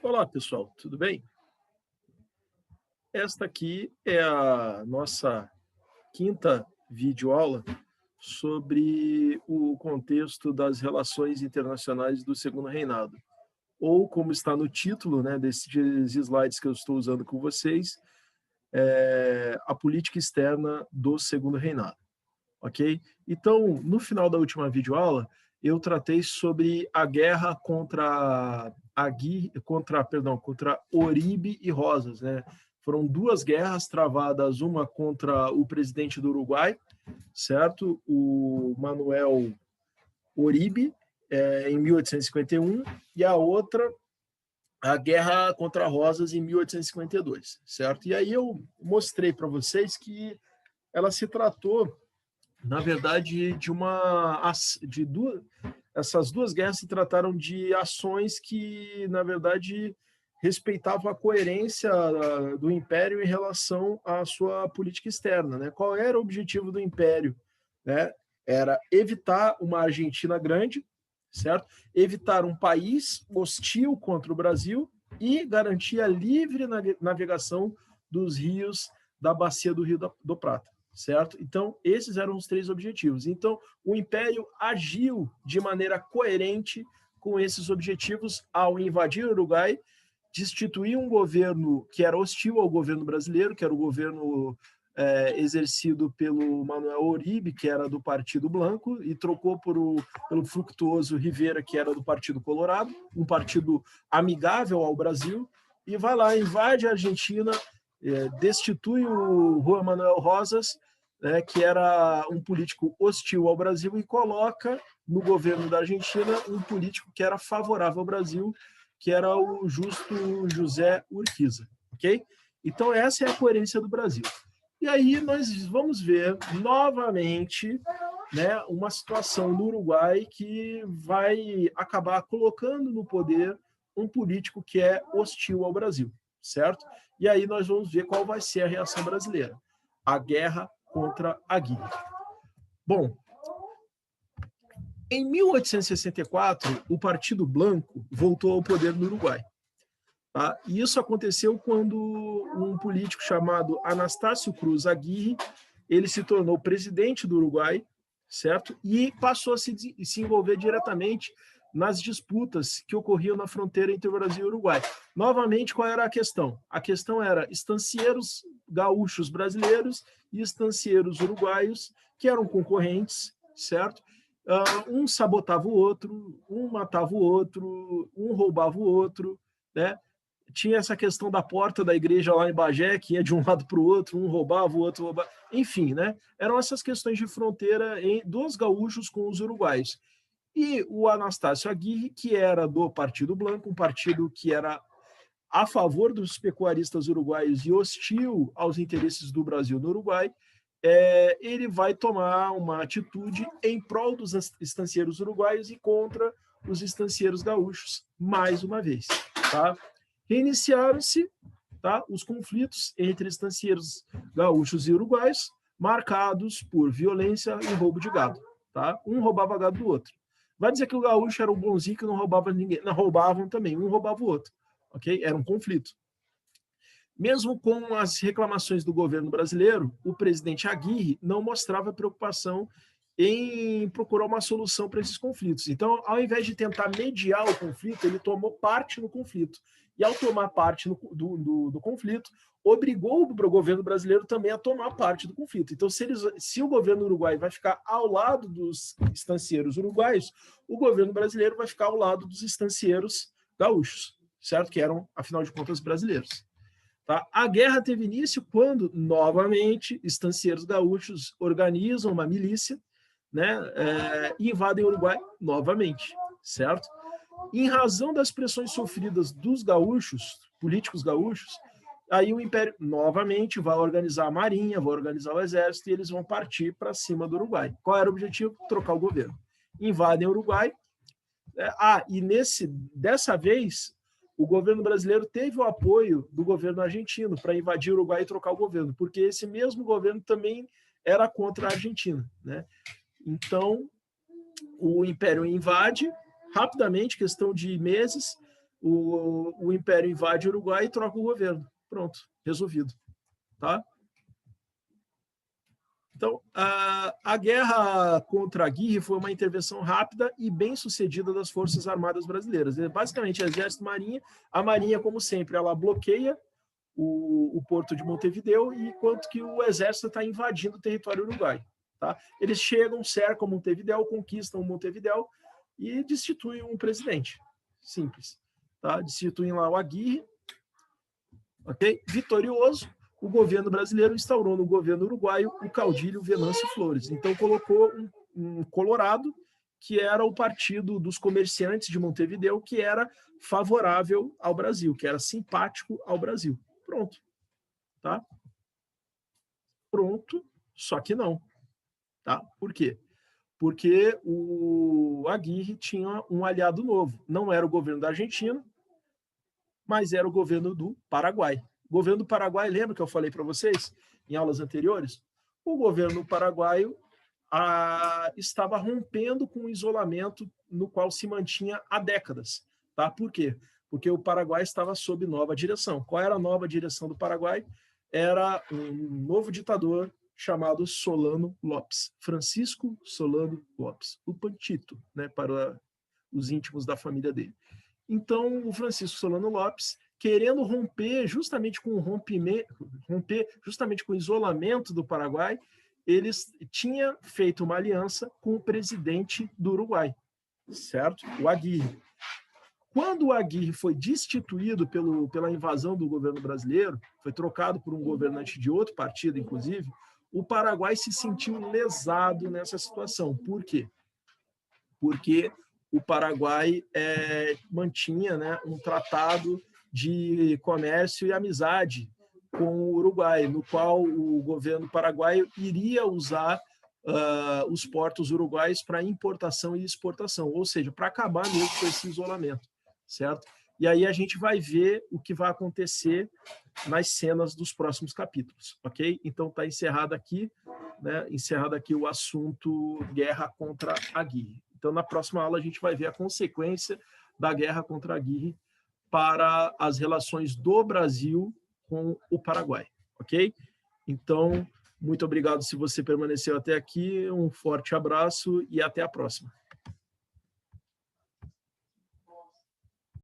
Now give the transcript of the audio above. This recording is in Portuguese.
Olá, pessoal, tudo bem? Esta aqui é a nossa quinta videoaula sobre o contexto das relações internacionais do Segundo Reinado, ou como está no título, né, desses slides que eu estou usando com vocês, a política externa do Segundo Reinado, ok? Então, no final da última videoaula, eu tratei sobre a guerra contra contra Oribe e Rosas, né? Foram duas guerras travadas, uma contra o presidente do Uruguai, certo? O Manuel Oribe, em 1851, e a outra, a guerra contra Rosas, em 1852, certo? E aí eu mostrei para vocês que ela se tratou, na verdade, essas duas guerras se trataram de ações que, na verdade, respeitavam a coerência do Império em relação à sua política externa, né? Qual era o objetivo do Império, né? Era evitar uma Argentina grande, certo? Evitar um país hostil contra o Brasil e garantir a livre navegação dos rios da bacia do Rio do Prata, certo? Então, esses eram os três objetivos. Então, o Império agiu de maneira coerente com esses objetivos ao invadir o Uruguai, destituir um governo que era hostil ao governo brasileiro, que era o governo exercido pelo Manuel Oribe, que era do Partido Blanco, e trocou pelo Fructuoso Rivera, que era do Partido Colorado, um partido amigável ao Brasil, e vai lá, invade a Argentina, destitui o Juan Manuel Rosas, que era um político hostil ao Brasil, e coloca no governo da Argentina um político que era favorável ao Brasil, que era o Justo José Urquiza, ok? Então, essa é a coerência do Brasil. E aí nós vamos ver novamente, né, uma situação no Uruguai que vai acabar colocando no poder um político que é hostil ao Brasil, certo? E aí nós vamos ver qual vai ser a reação brasileira. A guerra contra a Guilha. Bom, em 1864, o Partido Blanco voltou ao poder no Uruguai. Tá? E isso aconteceu quando um político chamado Anastácio Cruz Aguirre, ele se tornou presidente do Uruguai, certo? E passou a se envolver diretamente nas disputas que ocorriam na fronteira entre o Brasil e o Uruguai. Novamente, qual era a questão? A questão era estancieiros gaúchos brasileiros e estancieiros uruguaios, que eram concorrentes, certo? Um sabotava o outro, um matava o outro, um roubava o outro, né? Tinha essa questão da porta da igreja lá em Bagé, que ia de um lado para o outro, um roubava, o outro roubava. Enfim, né? Eram essas questões de fronteira dos gaúchos com os uruguaios. E o Anastácio Aguirre, que era do Partido Blanco, um partido que era a favor dos pecuaristas uruguaios e hostil aos interesses do Brasil no Uruguai, ele vai tomar uma atitude em prol dos estancieiros uruguaios e contra os estancieiros gaúchos, mais uma vez. Tá? Reiniciaram-se, tá, os conflitos entre estancieiros gaúchos e uruguaios, marcados por violência e roubo de gado. Tá? Um roubava gado do outro. Vai dizer que o gaúcho era o bonzinho que não roubava ninguém. Não, roubavam também, um roubava o outro. Okay? Era um conflito. Mesmo com as reclamações do governo brasileiro, o presidente Aguirre não mostrava preocupação em procurar uma solução para esses conflitos. Então, ao invés de tentar mediar o conflito, ele tomou parte no conflito. E, ao tomar parte do conflito, obrigou o governo brasileiro também a tomar parte do conflito. Então, se o governo uruguaio vai ficar ao lado dos estancieiros uruguaios, o governo brasileiro vai ficar ao lado dos estancieiros gaúchos, certo? Que eram, afinal de contas, brasileiros. Tá? A guerra teve início quando, novamente, estancieiros gaúchos organizam uma milícia, né, e invadem o Uruguai novamente, certo? Em razão das pressões sofridas dos gaúchos, políticos gaúchos, aí o Império novamente vai organizar a marinha, vai organizar o exército e eles vão partir para cima do Uruguai. Qual era o objetivo? Trocar o governo. Invadem o Uruguai. E dessa vez, o governo brasileiro teve o apoio do governo argentino para invadir o Uruguai e trocar o governo, porque esse mesmo governo também era contra a Argentina, né? Então, o Império invade rapidamente, questão de meses, o Império invade o Uruguai e troca o governo. Pronto, resolvido. Tá? Então, a guerra contra a Aguirre foi uma intervenção rápida e bem sucedida das Forças Armadas Brasileiras. Basicamente, Exército e Marinha. A Marinha, como sempre, ela bloqueia o porto de Montevideo, enquanto que o Exército está invadindo o território uruguaio. Tá? Eles chegam, cercam Montevideo, conquistam Montevideo e destituem um presidente. Simples. Tá? Destituem lá o Aguirre. Okay? Vitorioso, o governo brasileiro instaurou no governo uruguaio o caudilho Venâncio Flores. Então, colocou um Colorado, que era o partido dos comerciantes de Montevideo, que era favorável ao Brasil, que era simpático ao Brasil. Pronto. Tá? Pronto, só que não. Tá? Por quê? Porque o Aguirre tinha um aliado novo. Não era o governo da Argentina, mas era o governo do Paraguai. O governo do Paraguai, lembra que eu falei para vocês em aulas anteriores? O governo paraguaio estava rompendo com o isolamento no qual se mantinha há décadas. Tá? Por quê? Porque o Paraguai estava sob nova direção. Qual era a nova direção do Paraguai? Era um novo ditador chamado Solano Lopes, Francisco Solano Lopes, o Pantito, né, para os íntimos da família dele. Então, o Francisco Solano Lopes, querendo romper justamente com o isolamento do Paraguai, eles tinham feito uma aliança com o presidente do Uruguai, certo? O Aguirre. Quando o Aguirre foi destituído pela invasão do governo brasileiro, foi trocado por um governante de outro partido, inclusive, o Paraguai se sentiu lesado nessa situação. Por quê? Porque o Paraguai mantinha, né, um tratado de comércio e amizade com o Uruguai, no qual o governo paraguaio iria usar os portos uruguaios para importação e exportação, ou seja, para acabar mesmo com esse isolamento, certo? E aí a gente vai ver o que vai acontecer nas cenas dos próximos capítulos, ok? Então está encerrado aqui, né? Encerrado aqui o assunto guerra contra a Aguirre. Então na próxima aula a gente vai ver a consequência da guerra contra a Aguirre para as relações do Brasil com o Paraguai, ok? Então, muito obrigado se você permaneceu até aqui, um forte abraço e até a próxima.